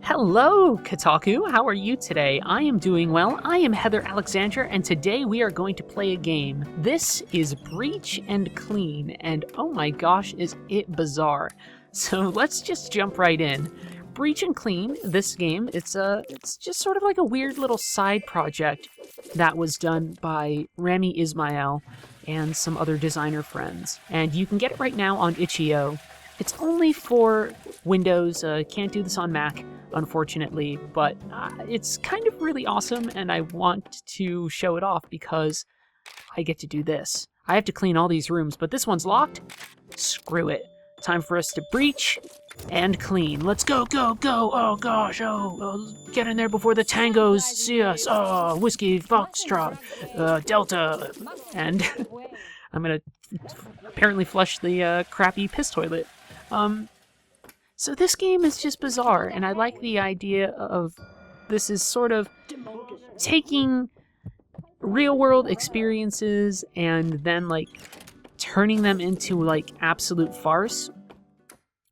Hello, Kotaku! How are you today? I am doing well. I am Heather Alexandra, and today we are going to play a game. This is Breach and Clean, and oh my gosh, is it bizarre. So let's just jump right in. Breach and Clean, this game, it's just sort of like a weird little side project that was done by Rami Ismail and some other designer friends. And you can get it right now on itch.io. It's only for Windows, can't do this on Mac, unfortunately, but it's kind of really awesome, and I want to show it off because I get to do this. I have to clean all these rooms, but this one's locked. Screw it. Time for us to breach and clean. Let's go, go, go! Oh gosh, get in there before the tangos see us. Oh, whiskey, foxtrot, Delta, and I'm gonna apparently flush the crappy piss toilet. So this game is just bizarre, and I like the idea of this is sort of taking real-world experiences and then, like, turning them into, like, absolute farce.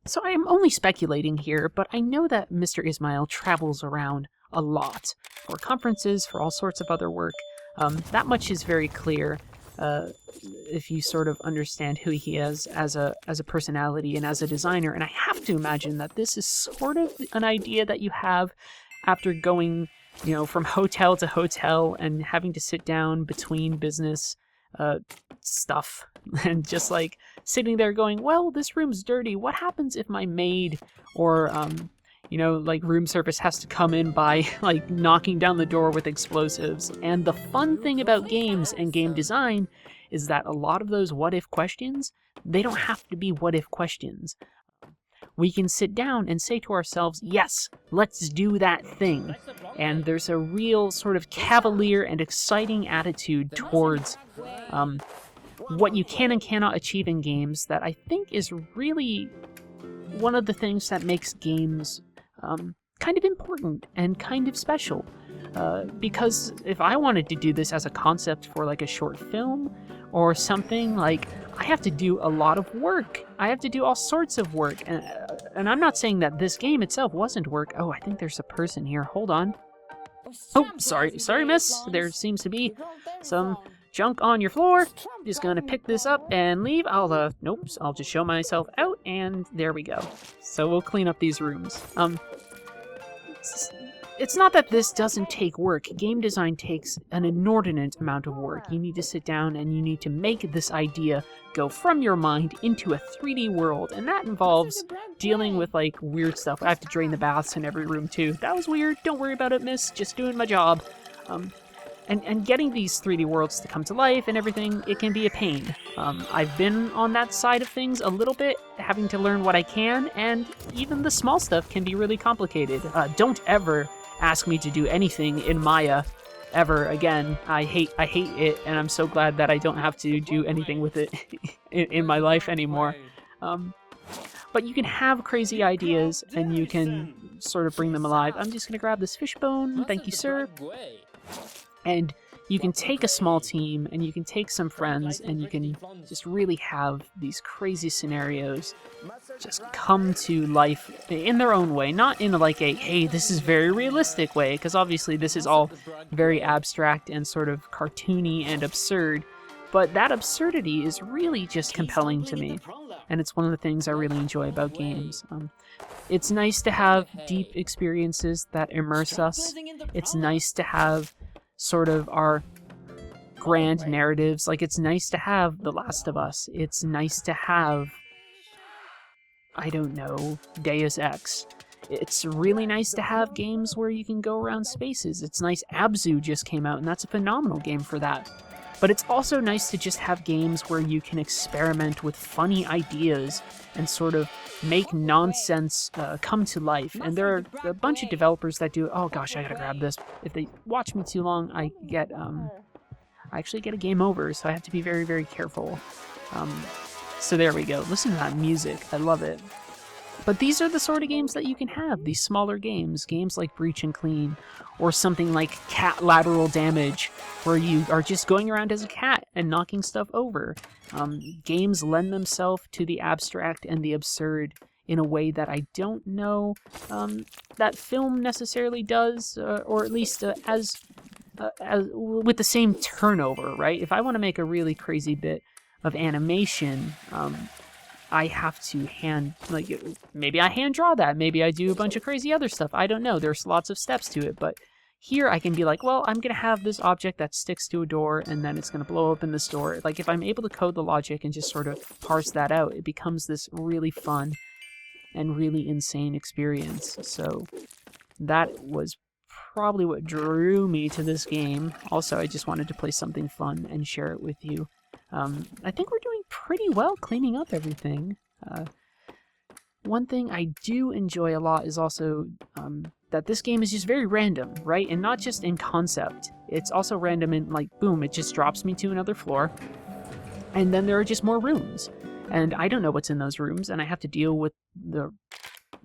So I am only speculating here, but I know that Mr. Ismail travels around a lot for conferences, for all sorts of other work. That much is very clear. If you sort of understand who he is as a personality and as a designer. And I have to imagine that this is sort of an idea that you have after going, from hotel to hotel and having to sit down between business stuff and just like sitting there going, well, this room's dirty. What happens if my maid or room service has to come in by, like, knocking down the door with explosives. And the fun thing about games and game design is that a lot of those what-if questions, they don't have to be what-if questions. We can sit down and say to ourselves, yes, let's do that thing. And there's a real sort of cavalier and exciting attitude towards what you can and cannot achieve in games that I think is really one of the things that makes games kind of important and kind of special. Because if I wanted to do this as a concept for like a short film or something, like, I have to do a lot of work. I have to do all sorts of work. And I'm not saying that this game itself wasn't work. Oh, I think there's a person here. Hold on. Oh, sorry, miss. There seems to be some junk on your floor. Just gonna pick this up and leave. I'll just show myself out, and there we go. So we'll clean up these rooms. It's not that this doesn't take work. Game design takes an inordinate amount of work. You need to sit down and you need to make this idea go from your mind into a 3D world, and that involves dealing with, like, weird stuff. I have to drain the baths in every room, too. That was weird. Don't worry about it, miss. Just doing my job. And getting these 3D worlds to come to life and everything, it can be a pain. I've been on that side of things a little bit, having to learn what I can, and even the small stuff can be really complicated. Don't ever ask me to do anything in Maya ever again. I hate it, and I'm so glad that I don't have to do anything with it in my life anymore. But you can have crazy ideas, and you can sort of bring them alive. I'm just gonna grab this fishbone. Thank you, sir. And you can take a small team, and you can take some friends, and you can just really have these crazy scenarios just come to life in their own way. Not in like a, hey, this is very realistic way, because obviously this is all very abstract and sort of cartoony and absurd. But that absurdity is really just compelling to me. And it's one of the things I really enjoy about games. It's nice to have deep experiences that immerse us. It's nice to have sort of our grand narratives. Like, it's nice to have The Last of Us. It's nice to have, I don't know, Deus Ex. It's really nice to have games where you can go around spaces. It's nice Abzu just came out, and that's a phenomenal game for that. But it's also nice to just have games where you can experiment with funny ideas and sort of make nonsense come to life. And there are a bunch of developers that do. Oh gosh, I gotta grab this. If they watch me too long, I actually get a game over, so I have to be very, very careful. So there we go. Listen to that music. I love it. But these are the sort of games that you can have, these smaller games like Breach and Clean, or something like Cat Lateral Damage, where you are just going around as a cat and knocking stuff over. Games lend themselves to the abstract and the absurd in a way that I don't know that film necessarily does, or at least as with the same turnover, right? If I want to make a really crazy bit of animation, I have to maybe I hand draw that, maybe I do a bunch of crazy other stuff. I don't know. There's lots of steps to it, but here I can be like, well, I'm going to have this object that sticks to a door, and then it's going to blow open this door. Like, if I'm able to code the logic and just sort of parse that out, it becomes this really fun and really insane experience. So that was probably what drew me to this game. Also, I just wanted to play something fun and share it with you. I think we're doing pretty well cleaning up everything. One thing I do enjoy a lot is also that this game is just very random, right? And not just in concept. It's also random in, like, boom, it just drops me to another floor. And then there are just more rooms. And I don't know what's in those rooms, and I have to deal with the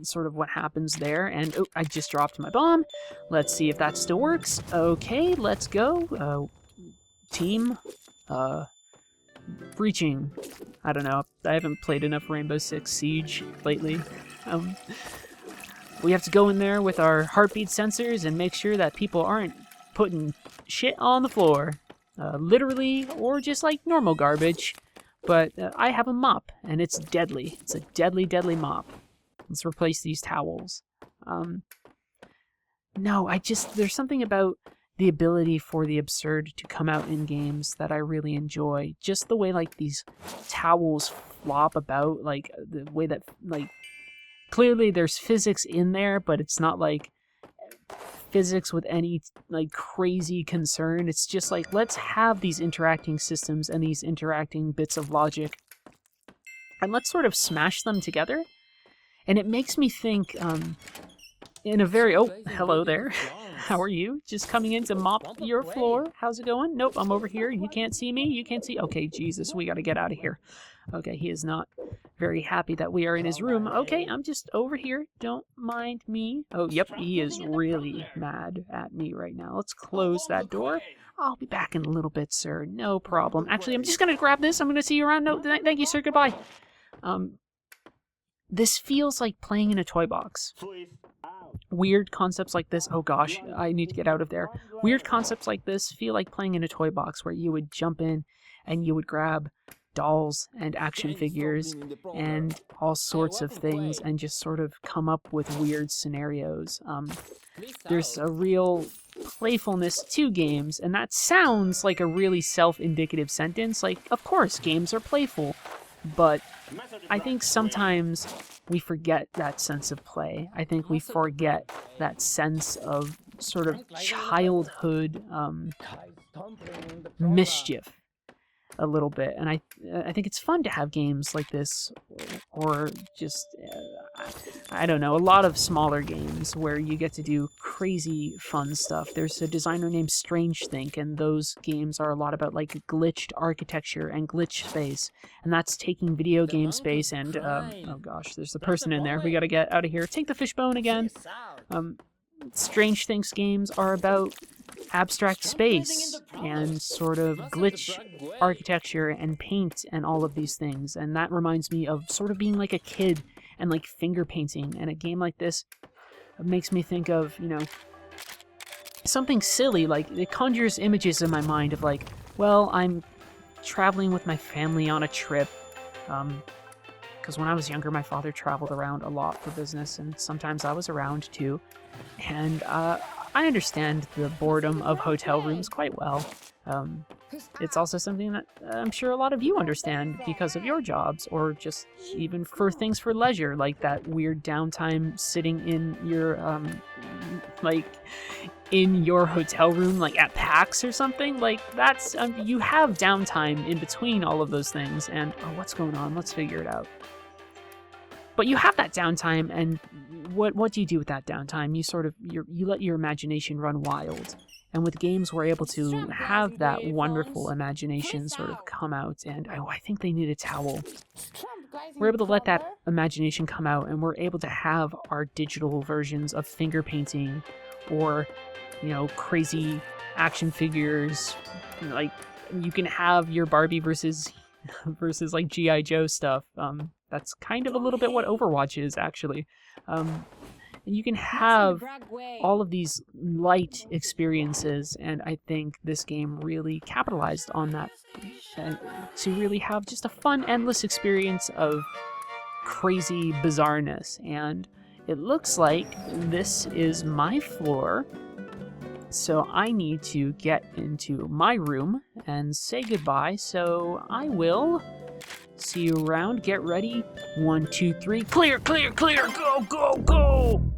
sort of what happens there. And, oh, I just dropped my bomb. Let's see if that still works. Okay, let's go. Team. Breaching. I don't know. I haven't played enough Rainbow Six Siege lately. We have to go in there with our heartbeat sensors and make sure that people aren't putting shit on the floor. Literally, or just like normal garbage. But I have a mop, and it's deadly. It's a deadly, deadly mop. Let's replace these towels. No, there's something about the ability for the absurd to come out in games that I really enjoy. Just the way, like, these towels flop about, like, the way that, like, clearly there's physics in there, but it's not, like, physics with any, like, crazy concern. It's just like, let's have these interacting systems and these interacting bits of logic, and let's sort of smash them together. And it makes me think, in a very... Oh, hello there. How are you? Just coming in to mop your floor? How's it going? Nope, I'm over here. You can't see me? You can't see... Okay, Jesus, we gotta get out of here. Okay, he is not very happy that we are in his room. Okay, I'm just over here. Don't mind me. Oh, yep, he is really mad at me right now. Let's close that door. I'll be back in a little bit, sir. No problem. Actually, I'm just gonna grab this. I'm gonna see you around. No, thank you, sir. Goodbye. This feels like playing in a toy box. Weird concepts like this... Oh gosh, I need to get out of there. Weird concepts like this feel like playing in a toy box, where you would jump in and you would grab dolls and action figures and all sorts of things and just sort of come up with weird scenarios. There's a real playfulness to games, and that sounds like a really self-indicative sentence. Like, of course, games are playful, but I think sometimes we forget that sense of play. I think we forget that sense of sort of childhood mischief a little bit. And I think it's fun to have games like this, or just, I don't know, a lot of smaller games where you get to do crazy fun stuff. There's a designer named Strange Think, and those games are a lot about, like, glitched architecture and glitch space. And that's taking video game space and, oh gosh, there's the person in there. We gotta get out of here. Take the fishbone again. Strange Think's games are about abstract space and sort of glitch architecture and paint and all of these things. And that reminds me of sort of being like a kid and, like, finger painting. And a game like this makes me think of, you know, something silly. Like, it conjures images in my mind of, like, well, I'm traveling with my family on a trip. Because when I was younger, my father traveled around a lot for business, and sometimes I was around too. And I understand the boredom of hotel rooms quite well. It's also something that I'm sure a lot of you understand because of your jobs, or just even for things for leisure, like that weird downtime sitting in your, like, in your hotel room, like at PAX or something. Like, that's, you have downtime in between all of those things, and, oh, what's going on? Let's figure it out. But you have that downtime, and what do you do with that downtime? You sort of, you let your imagination run wild. And with games, we're able to have that wonderful imagination sort of come out, and I think they need a towel. We're able to let that imagination come out, and we're able to have our digital versions of finger painting, or, you know, crazy action figures. Like, you can have your Barbie versus versus like G.I. Joe stuff. That's kind of a little bit what Overwatch is, actually. And you can have all of these light experiences, and I think this game really capitalized on that to really have just a fun, endless experience of crazy bizarreness. And it looks like this is my floor, so I need to get into my room and say goodbye, so I will see you around. Get ready. 1, 2, 3, clear, clear, clear, go, go, go!